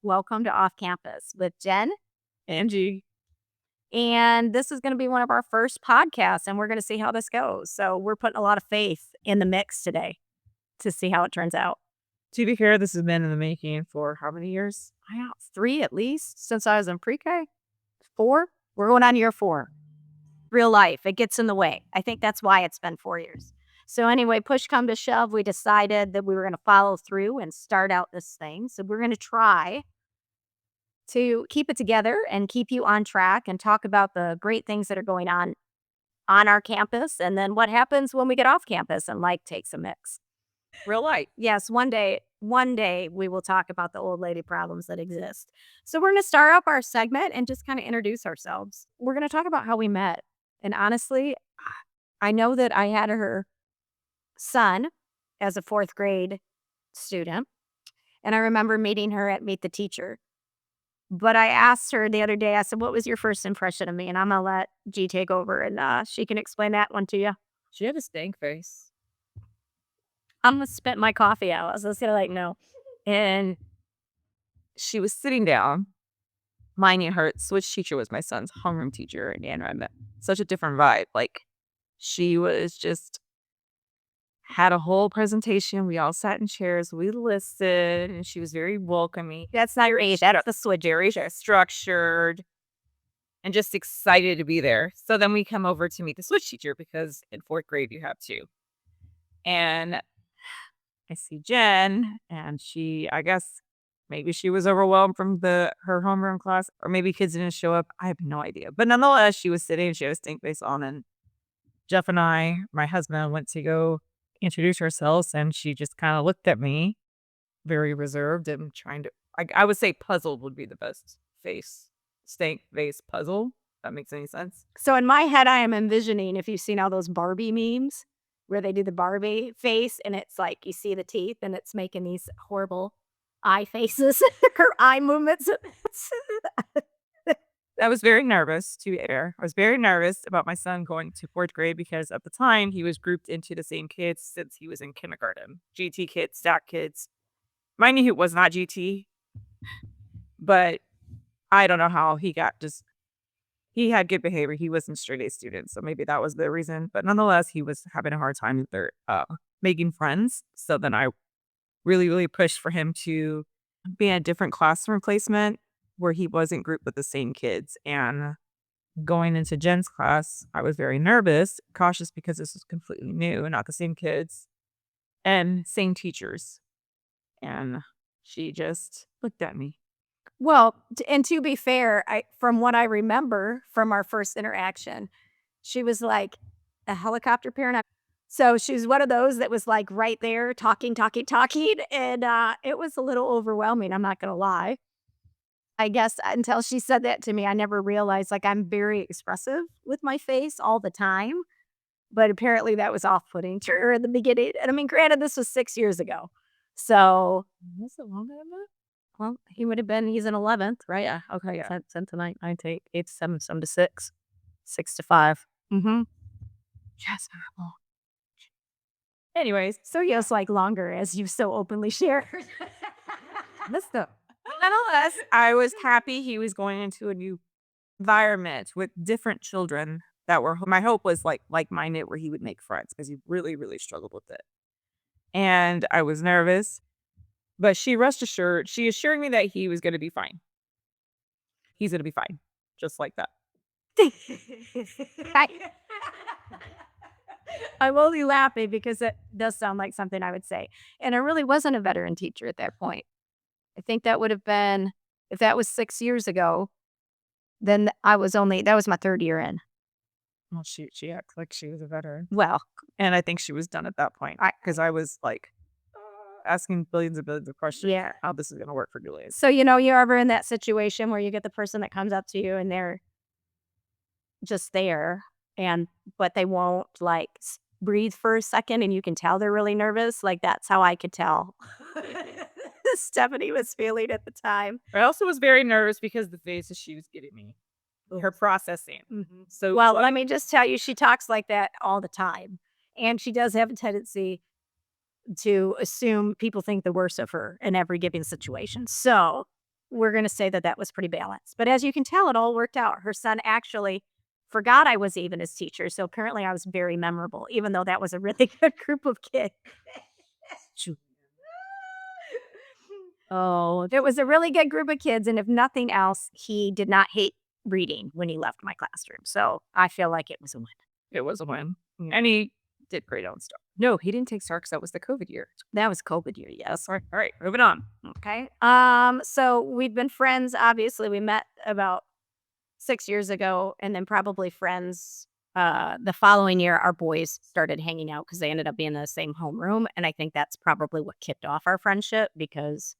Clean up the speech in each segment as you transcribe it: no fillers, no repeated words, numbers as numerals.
Welcome to Off Campus with Jen. Angie. And this is going to be one of our first podcasts, and we're going to see how this goes. So, we're putting a lot of faith in the mix today to see how it turns out. To be fair, this has been in the making for how many years? I know, 3 at least since I was in pre-K. 4? We're going on year 4. Real life, it gets in the way. I think that's why it's been 4 years. So, anyway, push come to shove, we decided that we were going to follow through and start out this thing. So, we're going to try to keep it together and keep you on track and talk about the great things that are going on our campus and then what happens when we get off campus and life takes a mix. Real life. Yes, one day we will talk about the old lady problems that exist. So we're going to start up our segment and just kind of introduce ourselves. We're going to talk about how we met. And honestly, I know that I had her son as a 4th grade student. And I remember meeting her at Meet the Teacher. But I asked her the other day, I said, "What was your first impression of me?" And I'm gonna let G take over and she can explain that one to you. She had a stank face. I'm gonna spit my coffee out. I was just gonna no. And she was sitting down. Mind you, her switch teacher was my son's homeroom teacher. And I met such a different vibe. Like, she was just had a whole presentation. We all sat in chairs. We listened. And she was very welcoming. That's not your age. That's the switch. Very structured. And just excited to be there. So then we come over to meet the switch teacher because in 4th grade you have to. And I see Jen, and she, I guess, maybe she was overwhelmed from her homeroom class, or maybe kids didn't show up. I have no idea. But nonetheless, she was sitting, she had a stink face on, and Jeff and I, my husband, went to go introduce ourselves, and she just kind of looked at me, very reserved and trying to, I would say puzzled would be the best face. Stank face puzzle. If that makes any sense. So in my head, I am envisioning, if you've seen all those Barbie memes where they do the Barbie face and it's like you see the teeth and it's making these horrible eye faces or eye movements. I was very nervous, to be fair. I was very nervous about my son going to 4th grade because at the time he was grouped into the same kids since he was in kindergarten. GT kids, stack kids. Mind you, it was not GT, but I don't know how he got he had good behavior. He wasn't a straight A student, so maybe that was the reason. But nonetheless, he was having a hard time with making friends. So then I really, really pushed for him to be in a different classroom placement where he wasn't grouped with the same kids. And going into Jen's class, I was very nervous, cautious because this was completely new and not the same kids and same teachers. And she just looked at me. Well, and to be fair, from what I remember from our first interaction, she was like a helicopter parent. So she's one of those that was like right there talking, and it was a little overwhelming, I'm not gonna lie. I guess until she said that to me, I never realized, like, I'm very expressive with my face all the time, but apparently that was off-putting to her in the beginning, and I mean, granted, this was 6 years ago. So Was it longer than that? well, he's in 11th, right? Yeah. Okay. Yeah. 10 to 9, 9 to 8, 8 to 7, 7 to 6, 6 to 5. Mm-hmm. Yes. Anyways, So yes, like longer as you so openly shared. listen. Nonetheless, I was happy he was going into a new environment with different children that were. My hope was like-minded, where he would make friends because he really, really struggled with it. And I was nervous, but she assured me that he was going to be fine. He's going to be fine, just like that. I'm only laughing because it does sound like something I would say. And I really wasn't a veteran teacher at that point. I think that would have been, if that was 6 years ago, then that was my 3rd year in. Well, she acts like she was a veteran, Well, and I think she was done at that point because I was like asking billions and billions of questions. yeah. How this is going to work for Julian? So, you're ever in that situation where you get the person that comes up to you and they're just there but they won't like breathe for a second and you can tell they're really nervous. Like that's how I could tell Stephanie was feeling at the time. I also was very nervous because the faces she was giving me. her processing. So Well, let me just tell you, she talks like that all the time, and she does have a tendency to assume people think the worst of her in every given situation. So, we're gonna say that that was pretty balanced. But as you can tell, it all worked out. Her son actually forgot I was even his teacher, so apparently I was very memorable, even though that was a really good group of kids. Shoot. Oh, it was a really good group of kids, and if nothing else, he did not hate reading when he left my classroom, so I feel like it was a win. It was a win. And he did great on Star. No, he didn't take Star because that was the COVID year. That was COVID year, yes. All right, moving on. Okay. So we've been friends, obviously, we met about 6 years ago, and then probably friends, the following year, our boys started hanging out because they ended up being in the same homeroom, and I think that's probably what kicked off our friendship because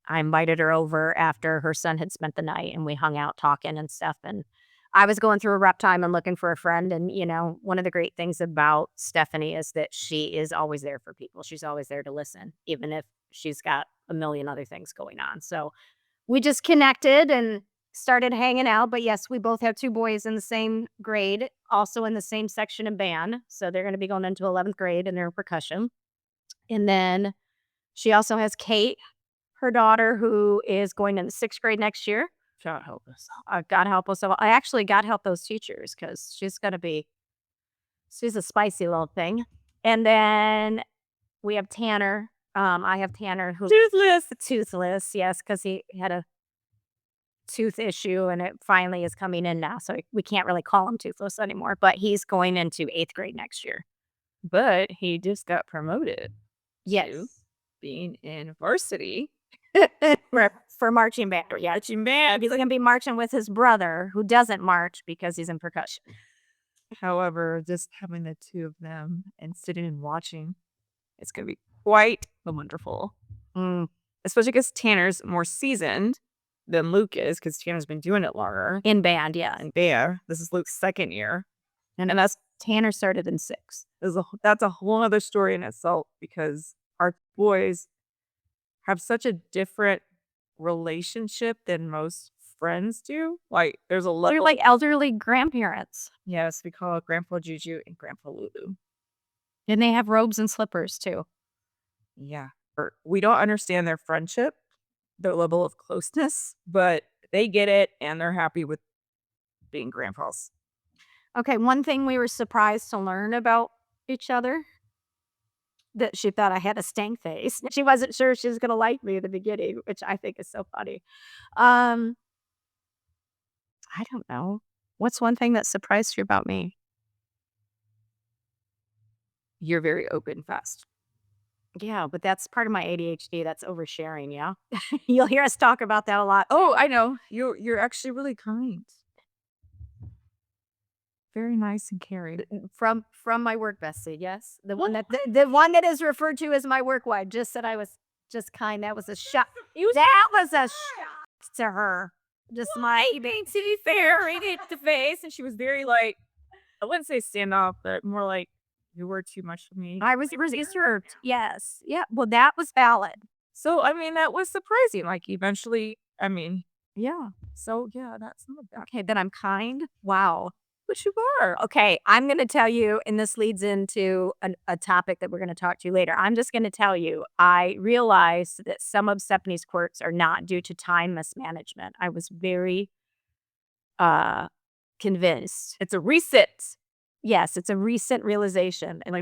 I invited her over after her son had spent the night, and we hung out talking and stuff, and I was going through a rough time and looking for a friend, and, one of the great things about Stephanie is that she is always there for people. She's always there to listen, even if she's got a million other things going on, so we just connected and started hanging out, but yes, we both have 2 boys in the same grade, also in the same section of band, so they're gonna be going into 11th grade and they're in percussion, and then she also has Kate, her daughter, who is going into 6th grade next year. God help us. God help us all. I actually God help those teachers because she's a spicy little thing, and then we have Tanner. I have Tanner who's Toothless. toothless, yes, because he had a tooth issue and it finally is coming in now. So we can't really call him toothless anymore, but he's going into 8th grade next year. But he just got promoted Yes. to being in varsity. For marching band. Yeah. Marching band. He's going to be marching with his brother who doesn't march because he's in percussion. However, just having the two of them and sitting and watching, it's going to be quite wonderful. Especially because Tanner's more seasoned than Luke is, because Tanner's been doing it longer. In band, yeah. And Bear, this is Luke's 2nd year. And that's Tanner started in 6. That's a whole other story in itself because our boys have such a different relationship than most friends do. Like, there's a They're level. like elderly grandparents. Yes, we call it Grandpa Juju and Grandpa Lulu. And they have robes and slippers too. Yeah. We don't understand their friendship, their level of closeness, but they get it and they're happy with being grandpas. Okay, one thing we were surprised to learn about each other, that she thought I had a stank face. She wasn't sure she was gonna like me in the beginning, which I think is so funny. Um, I don't know. What's one thing that surprised you about me? You're very open, fast. Yeah, but that's part of my ADHD, that's oversharing, yeah? You'll hear us talk about that a lot. Oh, I know. You're actually really kind. Very nice and caring. From my work bestie, yes. The one that is referred to as my work wife just said I was just kind. That was a shock. That was a shock to her. Just my Being to be fair, right in the face, and she was very like, I wouldn't say standoff, but more like you were too much for me. I was reserved. Yes. Yeah. Well, that was valid. So I mean, that was surprising. Like eventually, I mean, Yeah. so yeah, that's not bad. Okay, then I'm kind. Wow. But you are. Okay, I'm gonna tell you, and this leads into a topic that we're gonna talk to later. I'm just gonna tell you, I realized that some of Stephanie's quirks are not due to time mismanagement. I was very convinced. It's a reset. Yes, it's a recent realization, and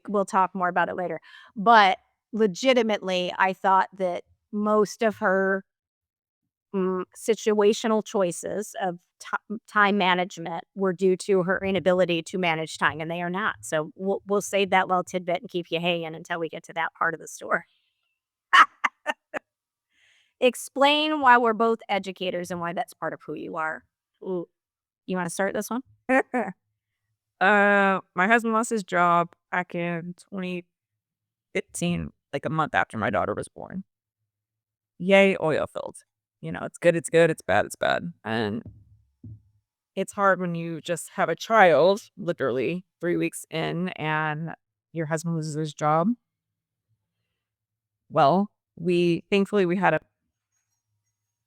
we'll talk more about it later. But legitimately, I thought that most of her situational choices of time management were due to her inability to manage time, and they are not. So we'll save that little tidbit and keep you hanging until we get to that part of the story. Explain why we're both educators and why that's part of who you are. Ooh, you want to start this one? My husband lost his job back in 2015, like a month after my daughter was born. Yay, oil field. It's good, it's good, it's bad, it's bad. And it's hard when you just have a child, literally 3 weeks in, and your husband loses his job. Well, thankfully we had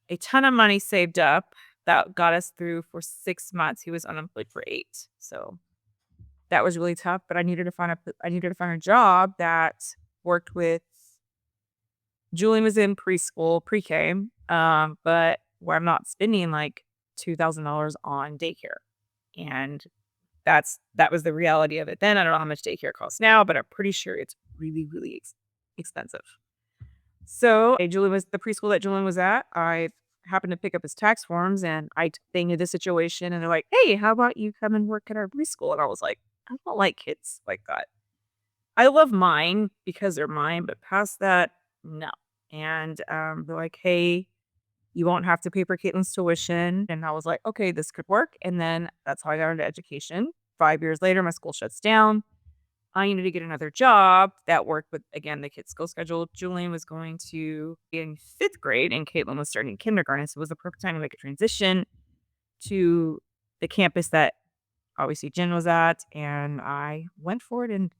a ton of money saved up that got us through for 6 months. He was unemployed for 8. So that was really tough, but I needed to find a job that worked with Julian was in preschool, pre-K, but where I'm not spending like $2,000 on daycare. And that was the reality of it then. I don't know how much daycare costs now, but I'm pretty sure it's really, really expensive. So Julian was the preschool that Julian was at. I happened to pick up his tax forms and they knew the situation and they're like, "Hey, how about you come and work at our preschool?" And I was like, "I don't like kids like that. I love mine because they're mine, but past that, no." And they're like, "Hey, you won't have to pay for Caitlin's tuition." And I was like, "Okay, this could work." And then that's how I got into education. 5 years later, my school shuts down. I needed to get another job that worked with, again, the kids' school schedule. Julian was going to be in 5th grade and Caitlin was starting kindergarten. So it was the perfect time to make a transition to the campus that obviously Jen was at. And I went for it and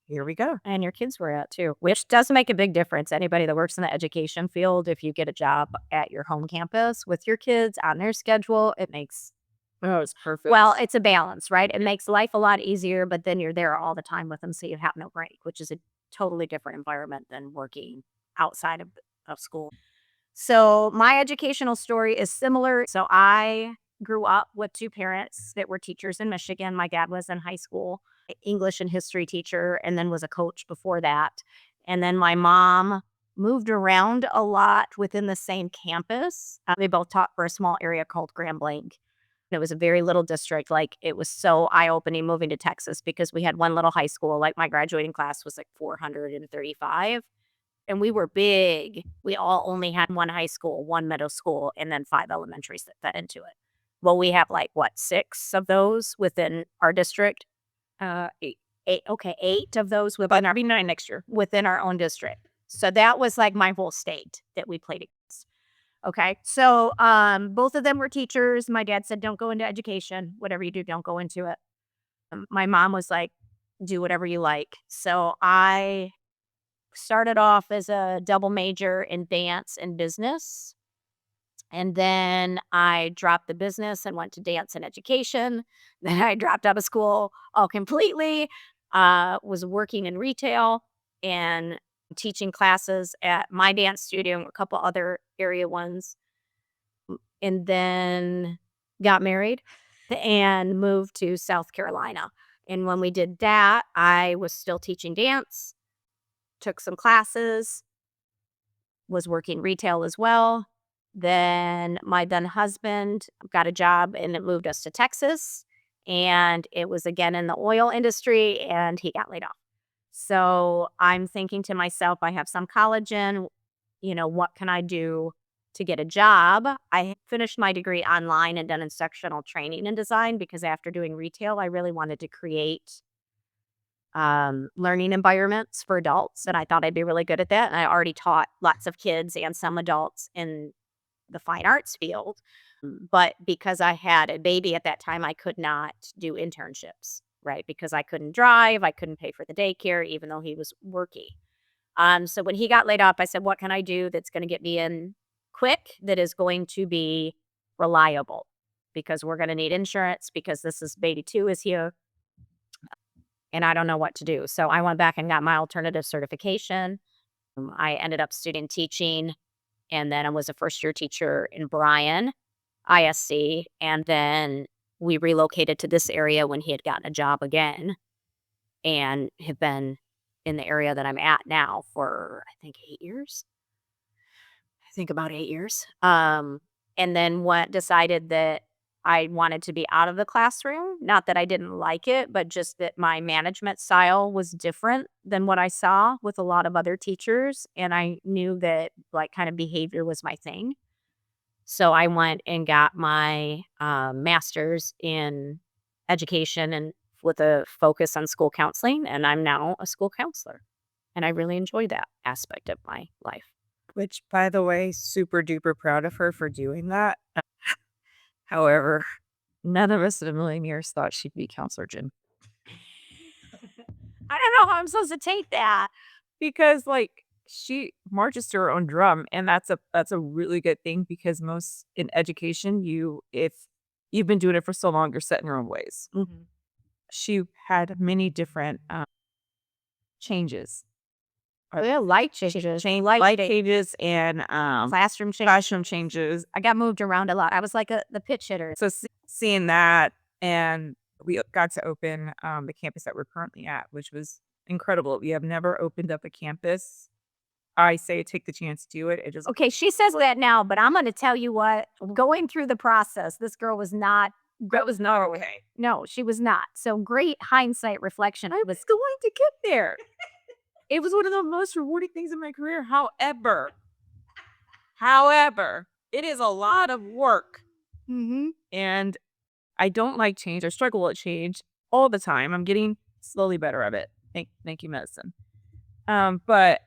here we go. And your kids were at too, which does make a big difference. Anybody that works in the education field, if you get a job at your home campus with your kids on their schedule, it makes Oh, it's perfect. well, it's a balance, right? It makes life a lot easier, but then you're there all the time with them, so you have no break, which is a totally different environment than working outside of school. So my educational story is similar. So I grew up with two parents that were teachers in Michigan. My dad was in high school, English and history teacher, and then was a coach before that. And then my mom moved around a lot within the same campus. They both taught for a small area called Grand Blanc. It was a very little district. Like it was so eye opening moving to Texas because we had one little high school. Like my graduating class was like 435 and we were big. We all only had one high school, one middle school, and then 5 elementaries that fed into it. Well, we have like what, 6 of those within our district? 8. 8, okay, 8 of those But I'll be 9 next year. within our own district. So that was like my whole state that we played against. Okay. So both of them were teachers. My dad said, "Don't go into education. Whatever you do, don't go into it." My mom was like, "Do whatever you like." So I started off as a double major in dance and business. And then I dropped the business and went to dance and education. Then I dropped out of school all completely, was working in retail and teaching classes at my dance studio and a couple other area ones. And then got married and moved to South Carolina. And when we did that, I was still teaching dance, took some classes, was working retail as well. Then my then husband got a job and it moved us to Texas. And it was again in the oil industry and he got laid off. So I'm thinking to myself, I have some college in, what can I do to get a job? I finished my degree online and done instructional training and design because after doing retail, I really wanted to create learning environments for adults. And I thought I'd be really good at that. And I already taught lots of kids and some adults in the fine arts field. But because I had a baby at that time, I could not do internships, right? Because I couldn't drive, I couldn't pay for the daycare, even though he was working. So when he got laid off, I said, what can I do that's going to get me in quick, that is going to be reliable? Because we're going to need insurance because this is baby 2 is here and I don't know what to do. So I went back and got my alternative certification. I ended up student teaching and then I was a first year teacher in Bryan, ISC. And then we relocated to this area when he had gotten a job again and have been in the area that I'm at now for, I think, 8 years. I think about 8 years. And then what decided that I wanted to be out of the classroom. Not that I didn't like it, but just that my management style was different than what I saw with a lot of other teachers. And I knew that like kind of behavior was my thing. So I went and got my master's in education and with a focus on school counseling. And I'm now a school counselor. And I really enjoy that aspect of my life. Which, by the way, super duper proud of her for doing that. However, none of us in a million years thought she'd be counselor Jen. I don't know how I'm supposed to take that. Because, like, she marches to her own drum, and that's a really good thing because most in education, if you've been doing it for so long, you're set in your own ways. Mhm. She had many different, changes. Oh, yeah, light changes, Life changes and, classroom changes. I got moved around a lot. I was like the pitch hitter. So seeing that, and we got to open, the campus that we're currently at, which was incredible. We have never opened up a campus. I say take the chance to do it. It just Okay, she says that now, but I'm gonna tell you what, going through the process, this girl was not that was not okay. no, she was not. So great hindsight reflection. I was going to get there. It was one of the most rewarding things in my career. However, it is a lot of work, Mhm. and I don't like change. I struggle with change all the time. I'm getting slowly better at it. Thank you, medicine. But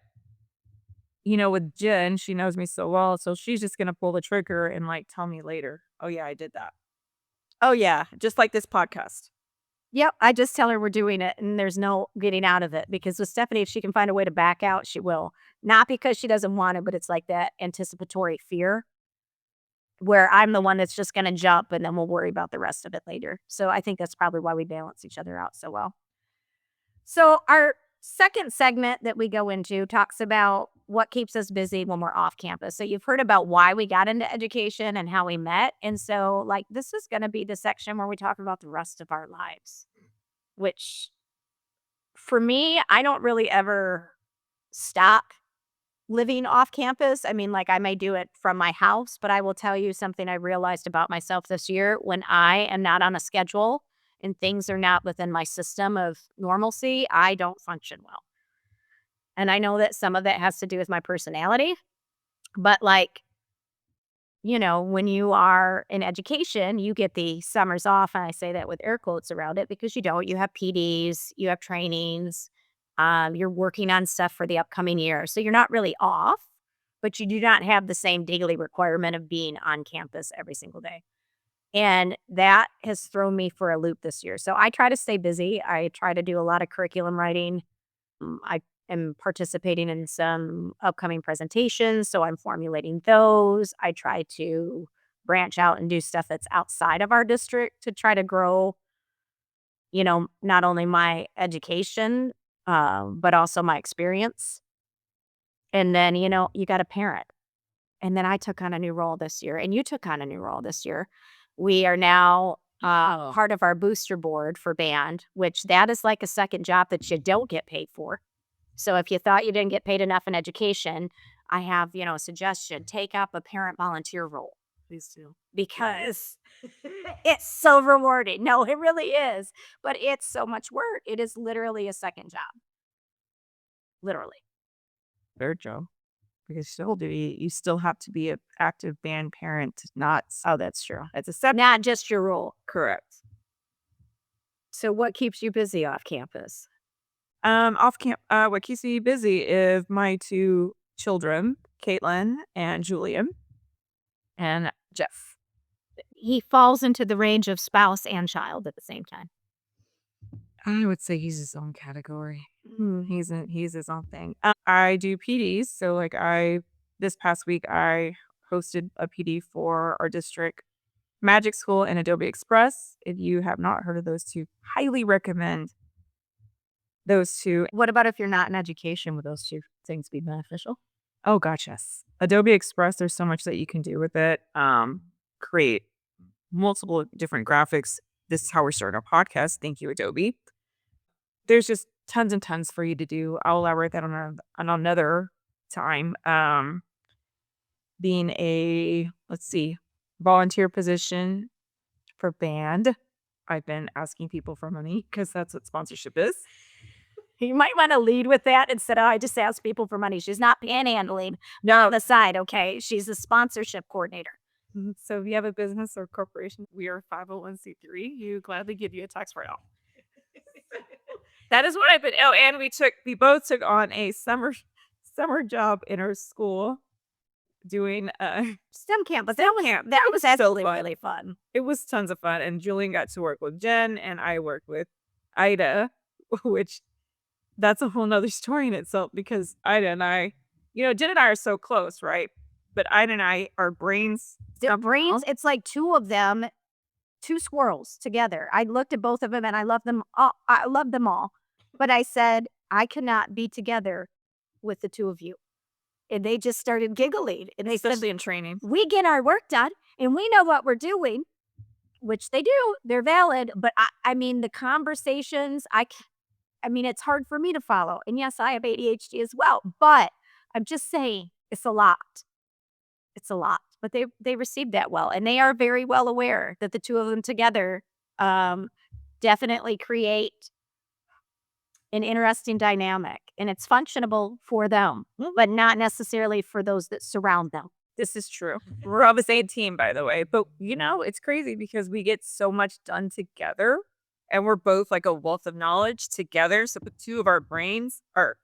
with Jen, she knows me so well, so she's just gonna pull the trigger and like tell me later. Oh yeah, I did that. Oh yeah, just like this podcast. Yep, I just tell her we're doing it and there's no getting out of it because with Stephanie, if she can find a way to back out, she will. Not because she doesn't want it, but it's like that anticipatory fear where I'm the one that's just gonna jump and then we'll worry about the rest of it later. So I think that's probably why we balance each other out so well. So our second segment that we go into talks about what keeps us busy when we're off campus. So you've heard about why we got into education and how we met. And so like this is going to be the section where we talk about the rest of our lives, which for me, I don't really ever stop living off campus. I mean, like I may do it from my house, but I will tell you something I realized about myself this year when I am not on a schedule and things are not within my system of normalcy, I don't function well. And I know that some of that has to do with my personality, but like, when you are in education, you get the summers off. And I say that with air quotes around it because you don't. You have PDs, you have trainings, you're working on stuff for the upcoming year. So you're not really off, but you do not have the same daily requirement of being on campus every single day. And that has thrown me for a loop this year. So I try to stay busy. I try to do a lot of curriculum writing. I am participating in some upcoming presentations, so I'm formulating those. I try to branch out and do stuff that's outside of our district to try to grow, not only my education, but also my experience. And then, you got a parent. And then I took on a new role this year, and you took on a new role this year. We are now part of our booster board for band, which that is like a second job that you don't get paid for. So if you thought you didn't get paid enough in education, I have, a suggestion. Take up a parent volunteer role Please do. because it's so rewarding. No, it really is. But it's so much work. It is literally a second job. Literally. Third job. Because you still have to be an active band parent, not Oh, that's true. it's a separate. Not just your role. Correct. So what keeps you busy off campus? Off camp, what keeps me busy is my two children, Caitlin and Julian, and Jeff. He falls into the range of spouse and child at the same time. I would say he's his own category. Hmm. He's his own thing. I do PDs, so like this past week I hosted a PD for our district Magic School and Adobe Express. If you have not heard of those two, highly recommend those two. What about if you're not in education? Would those two things be beneficial? Oh gosh, yes. Adobe Express, there's so much that you can do with it. Create multiple different graphics. This is how we're starting our podcast. Thank you, Adobe. There's just tons and tons for you to do. I'll elaborate that on another time. Being a, let's see, volunteer position for band. I've been asking people for money because that's what sponsorship is. You might want to lead with that instead of I just ask people for money. She's not panhandling. No, on the side, okay? She's a sponsorship coordinator. So if you have a business or corporation, we are 501c3. You gladly give you a tax write-off. That is what I've been. Oh, and we both took on a summer job in our school doing STEM camp, but that was actually really fun. It was tons of fun, and Julian got to work with Jen, and I worked with Ida, which that's a whole nother story in itself because Ida and I Jen and I are so close, right? But Ida and I, our brains, Their brains, it's like two of them, two squirrels together. I looked at both of them and I love them all. I love them all. But I said, I cannot be together with the two of you. And they just started giggling. And they especially said, in training. we get our work done and we know what we're doing, which they do. They're valid. But I mean, the conversations, I mean, it's hard for me to follow. And yes, I have ADHD as well. But I'm just saying, it's a lot. It's a lot. But they received that well. And they are very well aware that the two of them together definitely create an interesting dynamic. And it's functionable for them, but not necessarily for those that surround them. This is true. We're on the same team, by the way. But, it's crazy because we get so much done together and we're both like a wealth of knowledge together. So the two of our brains are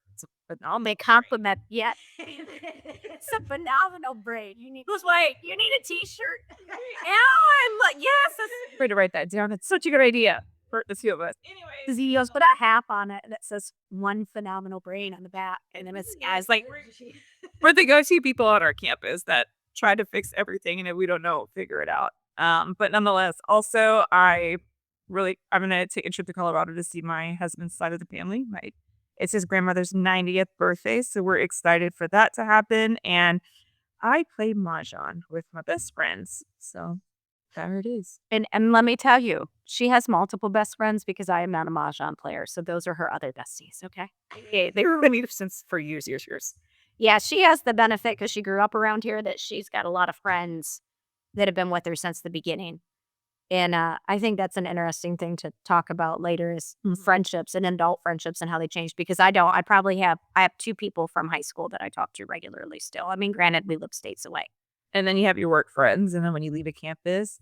phenomenal. They complement. Yeah. It's a phenomenal brain. You need a t-shirt. Yeah, I'm like, yes, that's way to write that down. That's such a good idea for the two of us. Anyways, he goes, put a hat on it that says one phenomenal brain on the back. And then it's Guys, like, we're the go-to people on our campus that try to fix everything, and if we don't know, figure it out. But nonetheless, also, I'm gonna take a trip to Colorado to see my husband's side of the family. It's his grandmother's 90th birthday, so we're excited for that to happen. And I play mahjong with my best friends, so there it is. And let me tell you, she has multiple best friends because I am not a mahjong player. So those are her other besties. Okay. Yeah, they were with me since for years. Yeah, she has the benefit because she grew up around here that she's got a lot of friends that have been with her since the beginning. And I think that's an interesting thing to talk about later is friendships and adult friendships and how they change because I have two people from high school that I talk to regularly still. I mean, granted, we live states away. And then you have your work friends, and then when you leave a campus,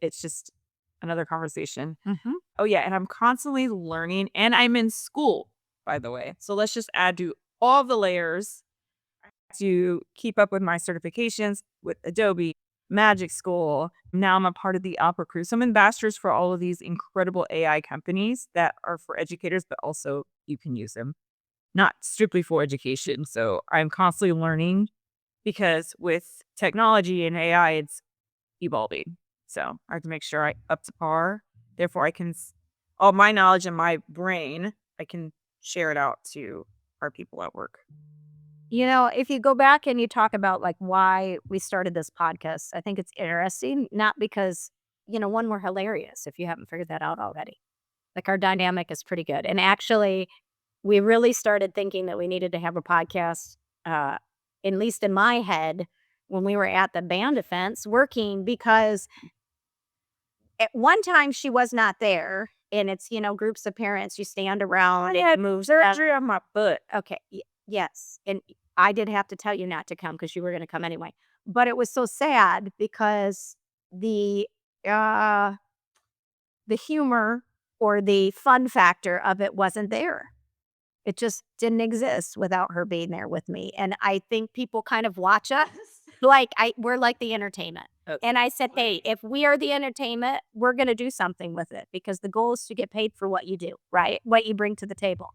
it's just another conversation. Oh, yeah, and I'm constantly learning, and I'm in school, by the way. So let's just add to all the layers to keep up with my certifications with Adobe, Magic School. Now I'm a part of the Opera Crew. So I'm ambassadors for all of these incredible AI companies that are for educators, but also you can use them, not strictly for education. So I'm constantly learning because with technology and AI, it's evolving. So I have to make sure I up to par. Therefore, all my knowledge in my brain, I can share it out to our people at work. If you go back and you talk about like why we started this podcast, I think it's interesting, not because, one, we're hilarious, if you haven't figured that out already. Like our dynamic is pretty good. And actually, we really started thinking that we needed to have a podcast, at least in my head, when we were at the band defense working because at one time she was not there and it's, groups of parents, you stand around. I had moved surgery on my foot. Okay. Yes. And I did have to tell you not to come because you were going to come anyway. But it was so sad because the humor or the fun factor of it wasn't there. It just didn't exist without her being there with me. And I think people kind of watch us like we're like the entertainment. Okay. And I said, hey, if we are the entertainment, we're going to do something with it because the goal is to get paid for what you do, right? What you bring to the table.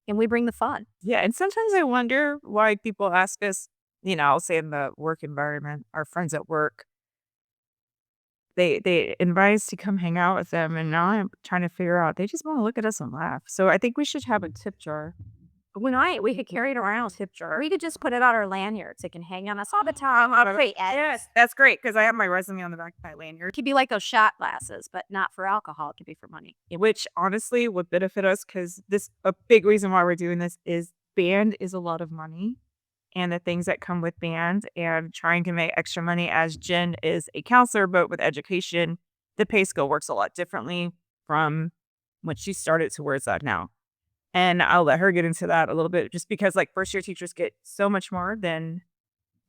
And we bring the fun. Yeah. And sometimes I wonder why people ask us, I'll say in the work environment, our friends at work, they invite us to come hang out with them. And now I'm trying to figure out, they just want to look at us and laugh. So I think we should have a tip jar. We could carry it around, tip jar. We could just put it on our lanyards. It can hang on us all the time. Yes, that's great because I have my resume on the back of my lanyard. It could be like those shot glasses, but not for alcohol. It could be for money. Which honestly would benefit us because a big reason why we're doing this is band is a lot of money and the things that come with band and trying to make extra money as Jen is a counselor, but with education, the pay scale works a lot differently from when she started to where it's at now. And I'll let her get into that a little bit just because like first year teachers get so much more than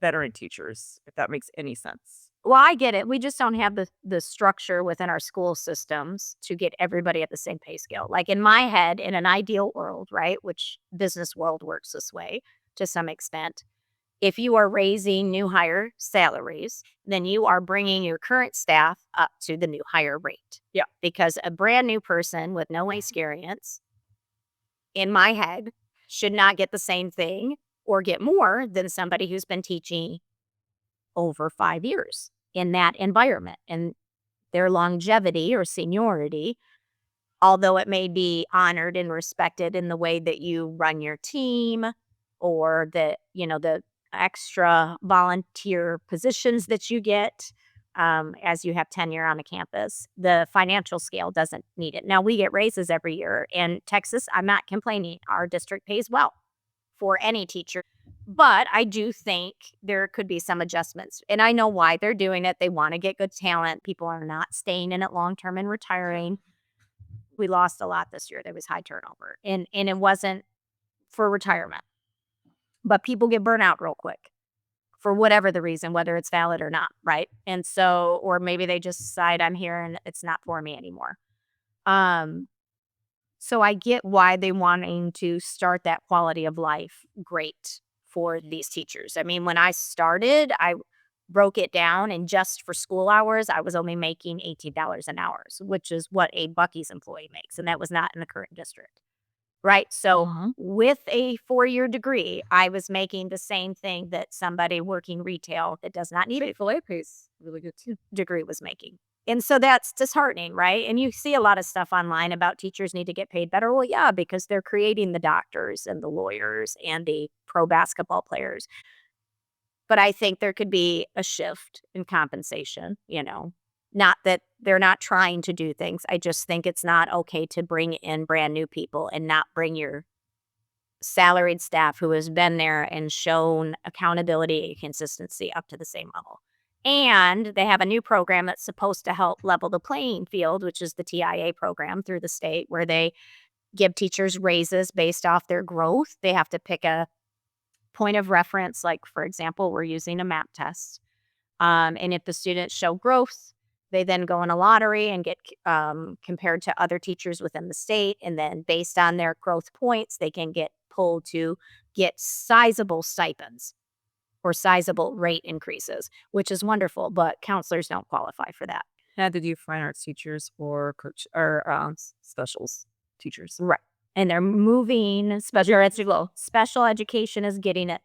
veteran teachers, if that makes any sense. Well, I get it. We just don't have the structure within our school systems to get everybody at the same pay scale. Like in my head, in an ideal world, right, which business world works this way to some extent, if you are raising new hire salaries, then you are bringing your current staff up to the new hire rate. Yeah. Because a brand new person with no experience, in my head, should not get the same thing or get more than somebody who's been teaching over 5 years in that environment. And their longevity or seniority, although it may be honored and respected in the way that you run your team or the extra volunteer positions that you get as you have tenure on a campus, the financial scale doesn't need it. Now, we get raises every year. In Texas, I'm not complaining. Our district pays well for any teacher. But I do think there could be some adjustments. And I know why they're doing it. They want to get good talent. People are not staying in it long term and retiring. We lost a lot this year. There was high turnover. And it wasn't for retirement. But people get burnt out real quick for whatever the reason, whether it's valid or not, right? And so or maybe they just decide I'm here and it's not for me anymore. Um So I get why they wanting to start that quality of life great for these teachers. I mean, when I started, I broke it down and just for school hours, I was only making $18 an hour, which is what a Bucky's employee makes. And that was not in the current district. Right. So with a 4-year degree, I was making the same thing that somebody working retail that does not need a full pays really good too degree was making. And so that's disheartening, right? And you see a lot of stuff online about teachers need to get paid better. Well, yeah, because they're creating the doctors and the lawyers and the pro basketball players. But I think there could be a shift in compensation. Not that they're not trying to do things. I just think it's not okay to bring in brand new people and not bring your salaried staff who has been there and shown accountability and consistency up to the same level. And they have a new program that's supposed to help level the playing field, which is the TIA program through the state, where they give teachers raises based off their growth. They have to pick a point of reference, like, for example, we're using a MAP test. And if the students show growth, they then go in a lottery and get compared to other teachers within the state. And then based on their growth points, they can get pulled to get sizable stipends or sizable rate increases, which is wonderful. But counselors don't qualify for that. Had to do fine arts teachers or coach or specials teachers. Right. And they're moving special education is getting it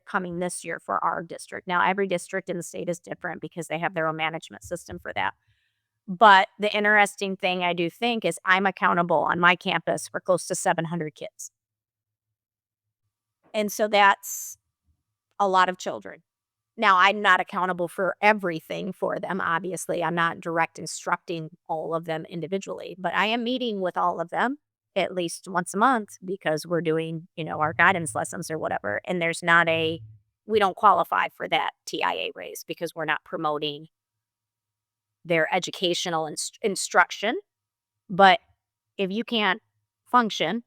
coming this year for our district. Now, every district in the state is different because they have their own management system for that. But the interesting thing I do think is I'm accountable on my campus for close to 700 kids. And so that's a lot of children. Now, I'm not accountable for everything for them, obviously. I'm not direct instructing all of them individually, but I am meeting with all of them at least once a month because we're doing our guidance lessons or whatever. And we don't qualify for that TIA raise because we're not promoting their educational instruction. But if you can't function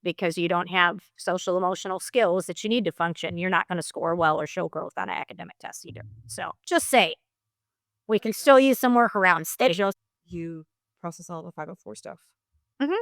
because you don't have social emotional skills that you need to function, you're not going to score well or show growth on an academic test either. So just say we can still use some workarounds. You process all the 504 stuff. Mhm.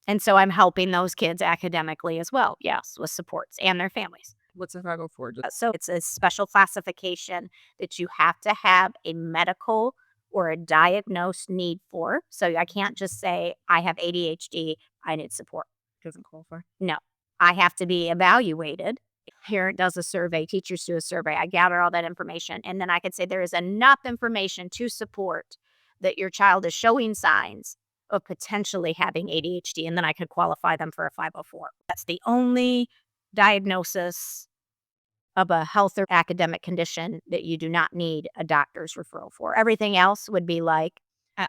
And so I'm helping those kids academically as well. Yes, with supports and their families. What's a 504? So it's a special classification that you have to have a medical or a diagnosed need for. So I can't just say I have ADHD, I need support. Doesn't qualify. No, I have to be evaluated. Parent does a survey, teachers do a survey. I gather all that information. And then I could say there is enough information to support that your child is showing signs of potentially having ADHD. And then I could qualify them for a 504. That's the only diagnosis of a health or academic condition that you do not need a doctor's referral for. Everything else would be like,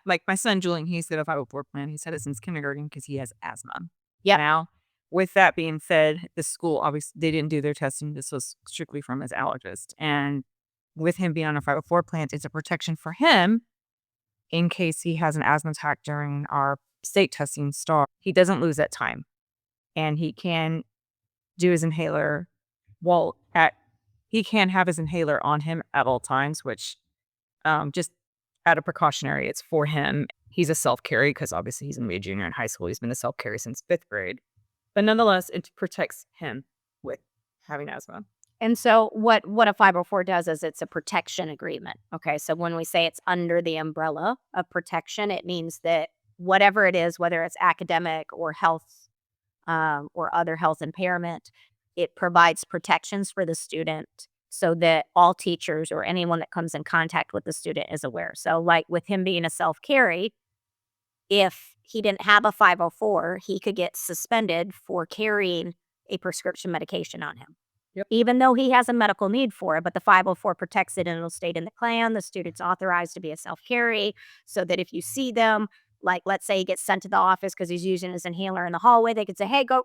Like my son Julian, he's got a 504 plan. He's had it since kindergarten because he has asthma. yep, Now, with that being said, the school obviously they didn't do their testing. This was strictly from his allergist, and with him being on a 504 plan, it's a protection for him in case he has an asthma attack during our state testing start. He doesn't lose that time, and he can do his inhaler he can have his inhaler on him at all times, which just out of precautionary, it's for him. He's a self-carry because obviously he's going to be a junior in high school. He's been a self-carry since 5th grade. But nonetheless, it protects him with having asthma. And so what a 504 does is it's a protection agreement. Okay, so when we say it's under the umbrella of protection, it means that whatever it is, whether it's academic or health or other health impairment, It provides protections for the student so that all teachers or anyone that comes in contact with the student is aware. So, like with him being a self carry, if he didn't have a 504, he could get suspended for carrying a prescription medication on him. Yep. Even though he has a medical need for it, but the 504 protects it and it'll state in the plan the student's authorized to be a self carry so that if you see them, like let's say he gets sent to the office because he's using his inhaler in the hallway, they could say, "Hey, go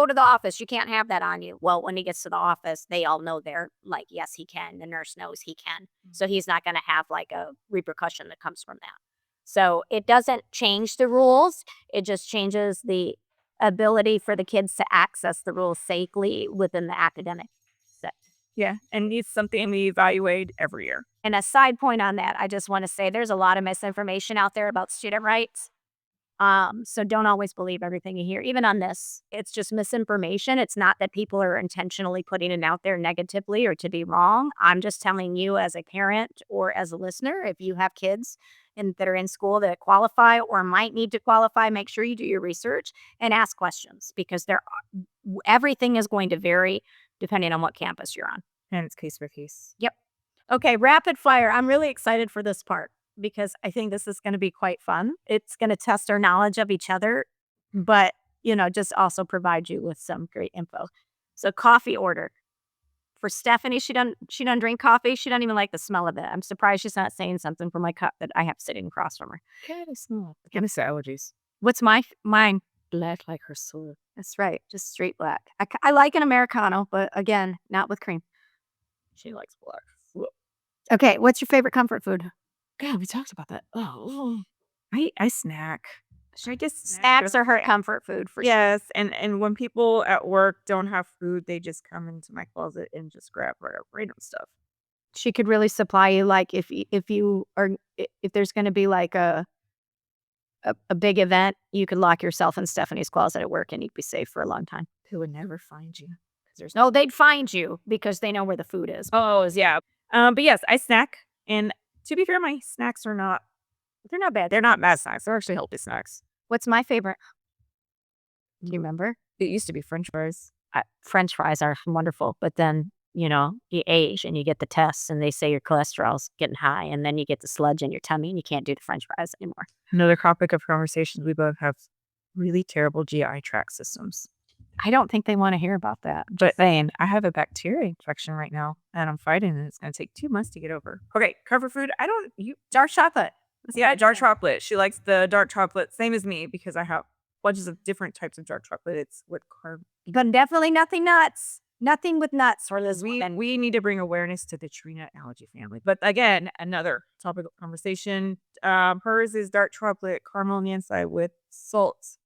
to the office. You can't have that on you." Well, when he gets to the office, they all know they're like, yes, he can. The nurse knows he can. So he's not going to have like a repercussion that comes from that. So it doesn't change the rules. It just changes the ability for the kids to access the rules safely within the academic set. Yeah, and it's something we evaluate every year. And a side point on that, I just want to say there's a lot of misinformation out there about student rights. So don't always believe everything you hear, even on this. It's just misinformation. It's not that people are intentionally putting it out there negatively or to be wrong. I'm just telling you as a parent or as a listener, if you have kids that are in school that qualify or might need to qualify, make sure you do your research and ask questions because everything is going to vary depending on what campus you're on. And it's case by case. Yep. Okay, rapid fire. I'm really excited for this part because I think this is going to be quite fun. It's going to test our knowledge of each other, but just also provide you with some great info. So, coffee order for Stephanie. She doesn't drink coffee. She doesn't even like the smell of it. I'm surprised she's not saying something for my cup that I have sitting across from her. Kind of small. Kind of allergies. What's mine? Black like her soul. That's right, just straight black. I like an Americano, but again, not with cream. She likes black. Okay, what's your favorite comfort food? God, we talked about that. Oh, I snack. Should I just Snacks are her comfort food for sure. Yes, and when people at work don't have food, they just come into my closet and just grab random stuff. She could really supply you, like, if there's gonna be, like, a big event, you could lock yourself in Stephanie's closet at work, and you'd be safe for a long time. They would never find you. 'Cause there's No, they'd find you because they know where the food is. Oh, yeah. But yes, I snack, and to be fair, my snacks are they're not bad. They're not bad snacks. They're actually healthy snacks. What's my favorite? Do you remember? It used to be French fries. French fries are wonderful, but then, you age and you get the tests and they say your cholesterol's getting high, and then you get the sludge in your tummy and you can't do the French fries anymore. Another topic of conversations, we both have really terrible GI tract systems. I don't think they wanna hear about that. But then I have a bacteria infection right now, and I'm fighting, and it's gonna take 2 months to get over. Okay, comfort food. Dark chocolate. Yeah, dark chocolate. She likes the dark chocolate, same as me, because I have bunches of different types of dark chocolate. It's with carb. But definitely nothing nuts. Nothing with nuts for this And we need to bring awareness to the tree nut allergy family. But again, another topic of conversation. Hers is dark chocolate, caramel on the inside with salt.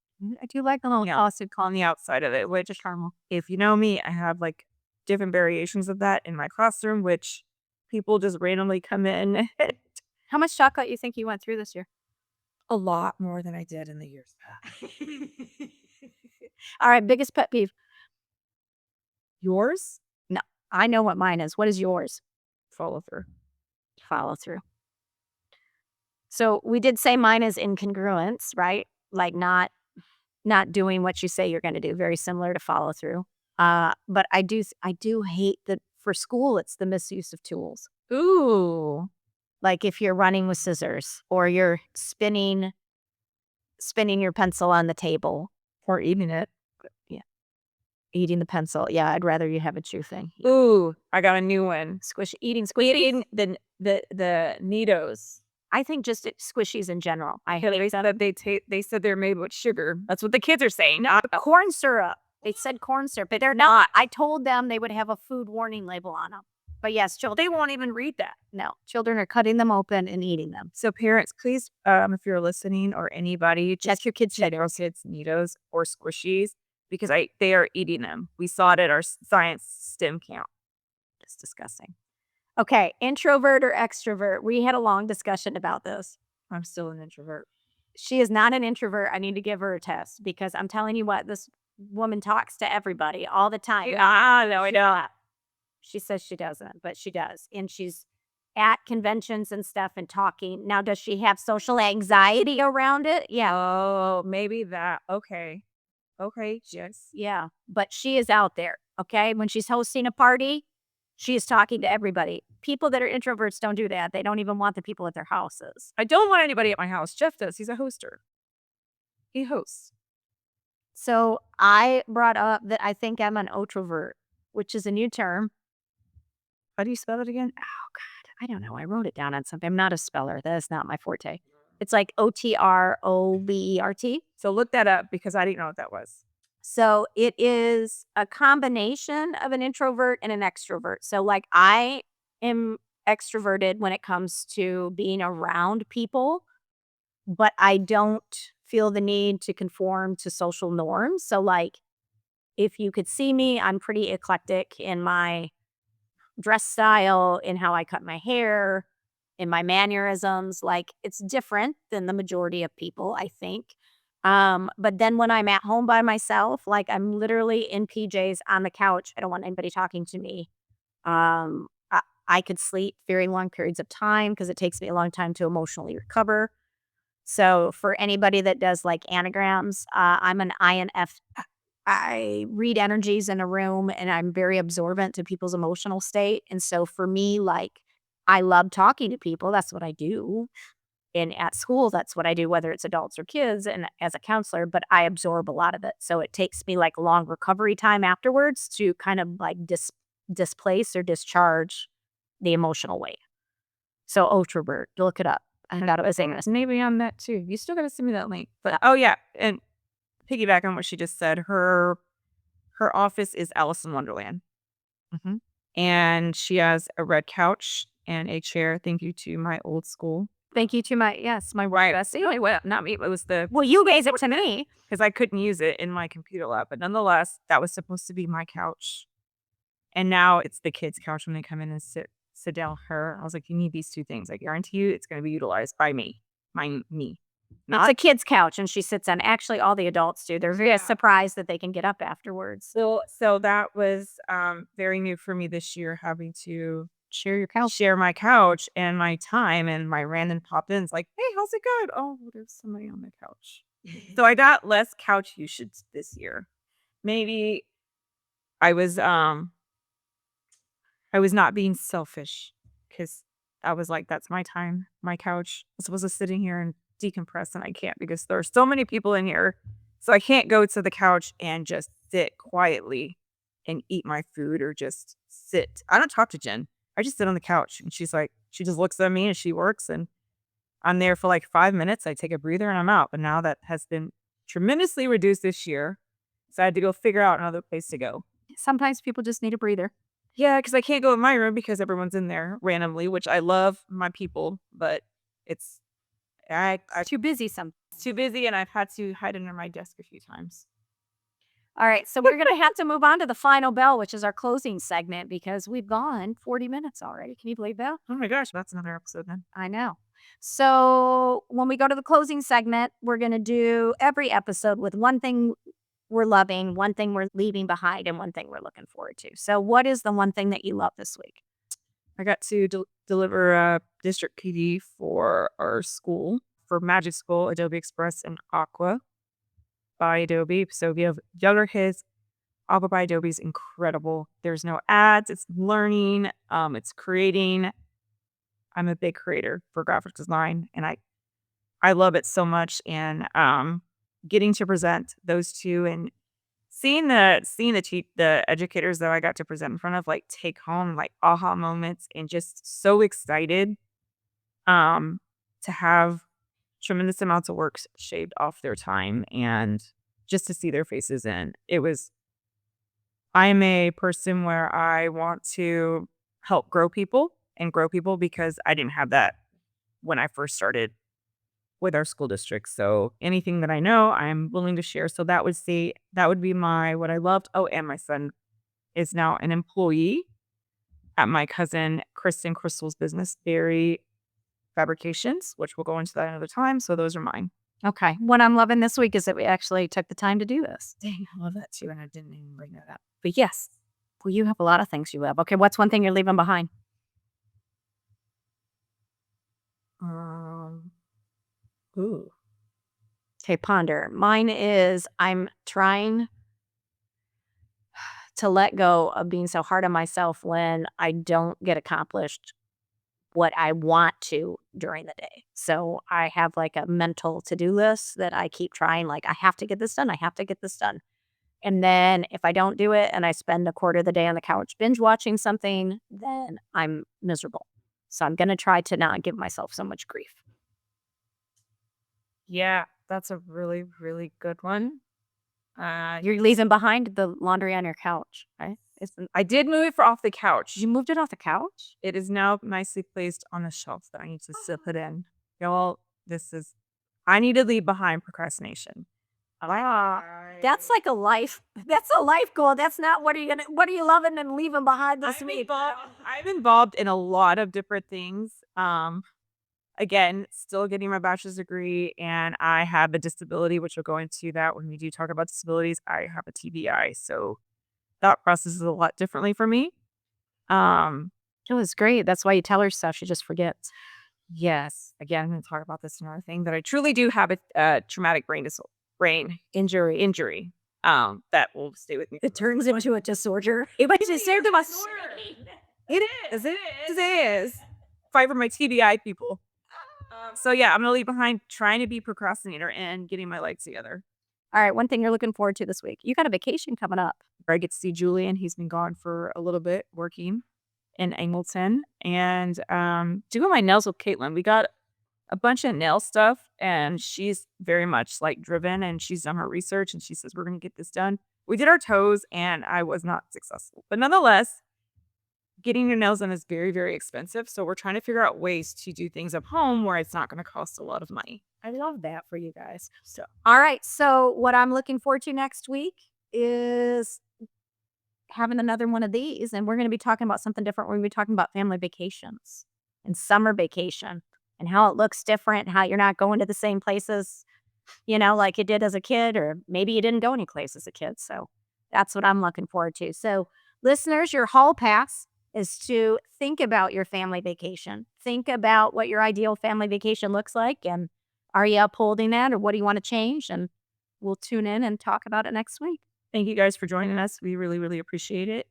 I do like the little Sausage on the outside of it, which caramel. if you know me, I have like different variations of that in my classroom, which people just randomly come in. How much chocolate you think you went through this year? A lot more than I did in the years past. All right, biggest pet peeve. Yours? No, I know what mine is. What is yours? Follow through. Follow through. So we did say mine is incongruence, right? Like not doing what you say you're going to do. Very similar to follow through. But I do hate that for school. It's the misuse of tools. Ooh. Like if you're running with scissors or you're spinning your pencil on the table Or eating it. eating the pencil. Yeah, I'd rather you have a true thing. Ooh, I got a new one. Eating Eating the Neatos. I think just squishies in general. I hate They said that they said they're made with sugar. That's what the kids are saying. corn syrup. They said corn syrup, but they're not. I told them they would have a food warning label on them. But yes, children, They won't even read that. no, children are cutting them open and eating them. So parents, please, if you're listening or anybody, Check your kids' check your kids' Neatos or squishies because they are eating them. We saw it at our science STEM camp. It's disgusting. Okay, introvert or extrovert? We had a long discussion about this. I'm still an introvert. She is not an introvert. I need to give her a test because I'm telling you what, this woman talks to everybody all the time. No, I don't. She says she doesn't, but she does. And she's at conventions and stuff and talking. Now, does she have social anxiety around it? Yeah. Oh, maybe that. Okay. Okay. Yes. Yeah. But she is out there. Okay. When she's hosting a party, she is talking to everybody. People that are introverts don't do that. They don't even want the people at their houses. I don't want anybody at my house. Jeff does. He's a hoster. He hosts. So I brought up that I think I'm an introvert, which is a new term. How do you spell it again? Oh God, I don't know. I wrote it down on something. I'm not a speller. That is not my forte. It's like OTROVERT. So look that up because I didn't know what that was. So it is a combination of an introvert and an extrovert. So like I am extroverted when it comes to being around people, but I don't feel the need to conform to social norms. So like if you could see me, I'm pretty eclectic in my dress style, in how I cut my hair, in my mannerisms. Like it's different than the majority of people, I think. But then when I'm at home by myself, like I'm literally in PJs on the couch. I don't want anybody talking to me. I could sleep very long periods of time because it takes me a long time to emotionally recover. So for anybody that does like anagrams, I'm an INF. I read energies in a room and I'm very absorbent to people's emotional state. And so for me, like I love talking to people. That's what I do. And at school, that's what I do, whether it's adults or kids and as a counselor, but I absorb a lot of it. So it takes me like long recovery time afterwards to kind of like displace or discharge the emotional weight. So Ultravert, look it up. I thought it was English. Maybe I'm that too. You still got to send me that link. But oh yeah, and piggyback on what she just said. Her office is Alice in Wonderland, Mhm. and she has a red couch and a chair. Thank you to my old school. Thank you to my Right. bestie. No, well, not me. It was the Well, you gave it to me. because I couldn't use it in my computer lab, but nonetheless, that was supposed to be my couch. And now it's the kids' couch when they come in and sit down with her. I was like, "You need these 2 things. I guarantee you it's gonna be utilized by me. Me. It's Not." a kid's couch and she sits on. Actually, all the adults do. They're very Yeah. surprised that they can get up afterwards. So that was, very new for me this year having to Share your couch. share my couch and my time and my random pop-ins like, "Hey, how's it going?" "Oh, there's somebody on the couch." So I got less couch usage this year. Maybe I was, um I was not being selfish because I was like, "That's my time, my couch. I'm supposed to sit in here and decompress, and I can't because there are so many people in here. So I can't go to the couch and just sit quietly and eat my food or just sit." I don't talk to Jen. I just sit on the couch, and she just looks at me and she works, and I'm there for like 5 minutes. I take a breather and I'm out. But now that has been tremendously reduced this year. So I had to go figure out another place to go. Sometimes people just need a breather. Yeah, because I can't go in my room because everyone's in there randomly, which I love my people, but it's I Too busy some. too busy and I've had to hide under my desk a few times. All right, so we're gonna have to move on to the final bell, which is our closing segment because we've gone 40 minutes already. Can you believe that? Oh my gosh, that's another episode then. I know. So when we go to the closing segment, we're gonna do every episode with one thing we're loving, one thing we're leaving behind, and one thing we're looking forward to. So what is the one thing that you love this week? I got to deliver a district PD for our school for Magic School, Adobe Express, and Aqua by Adobe. So if you have younger kids, Aqua by Adobe is incredible. There's no ads. It's learning. It's creating. I'm a big creator for graphic design, and I love it so much. And getting to present those two and seeing the educators that I got to present in front of like take home like aha moments and just so excited um to have tremendous amounts of work shaved off their time and just to see their faces in it was I'm a person where I want to help grow people because I didn't have that when I first started with our school district. So anything that I know, I'm willing to share. So that would be my what I loved. Oh, and my son is now an employee at my cousin Kristen Crystal's business, Berry Fabrications, which we'll go into that another time. So those are mine. Okay. What I'm loving this week is that we actually took the time to do this. Dang, I love that too. And I didn't even bring that up. But yes, well, you have a lot of things you love. Okay, what's one thing you're leaving behind? Um, ooh. Okay, ponder. Mine is I'm trying to let go of being so hard on myself when I don't get accomplished what I want to during the day. So I have like a mental to-do list that I keep trying, like, I have to get this done. I have to get this done. And then if I don't do it and I spend a quarter of the day on the couch binge watching something, then I'm miserable. So I'm going to try to not give myself so much grief. Yeah, that's a really, really good one. You're leaving behind the laundry on your couch, right? I did move it off the couch. You moved it off the couch? It is now nicely placed on a shelf that I need to sit it in. Y'all, I need to leave behind procrastination. Ah, that's like a life. That's a life goal. That's not what are you loving and leaving behind this week? I'm involved in a lot of different things. Again, still getting my bachelor's degree, and I have a disability, which we'll go into that when we do talk about disabilities. I have a TBI, so that process is a lot differently for me. Um, It was great. That's why you tell her stuff. She just forgets. yes, again, I'm going to talk about this another thing that I truly do have a traumatic brain injury. That will stay with me. It turns into a disorder. It might just serve to my It is. It is. It is. Fight for my TBI people. So yeah, I'm gonna leave behind trying to be procrastinator and getting my legs together. All right. One thing you're looking forward to this week. You got a vacation coming up. Where I get to see Julian. He's been gone for a little bit working in Angleton and doing my nails with Caitlin. We got a bunch of nail stuff and she's very much like driven and she's done her research and she says we're gonna get this done. We did our toes and I was not successful. But nonetheless, getting your nails done is very, very expensive. So we're trying to figure out ways to do things at home where it's not going to cost a lot of money. I love that for you guys. So, all right. So, what I'm looking forward to next week is having another one of these. And we're going to be talking about something different. We're going to be talking about family vacations and summer vacation and how it looks different, how you're not going to the same places, like you did as a kid, or maybe you didn't go any place as a kid. So, that's what I'm looking forward to. So, listeners, your hall pass is to think about your family vacation. Think about what your ideal family vacation looks like. And are you upholding that or what do you want to change? And we'll tune in and talk about it next week. Thank you guys for joining us. We really, really appreciate it.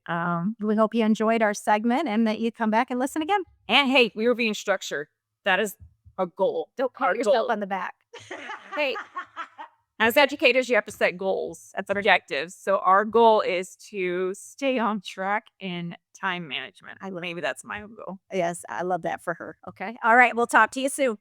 We hope you enjoyed our segment and that you come back and listen again. And hey, we were being structured. That is a goal. Don't pat yourself on the back. Hey, as educators, you have to set goals. That's objectives. So our goal is to stay on track in time management. Maybe that's my goal. Yes, I love that for her. Okay. All right. We'll talk to you soon.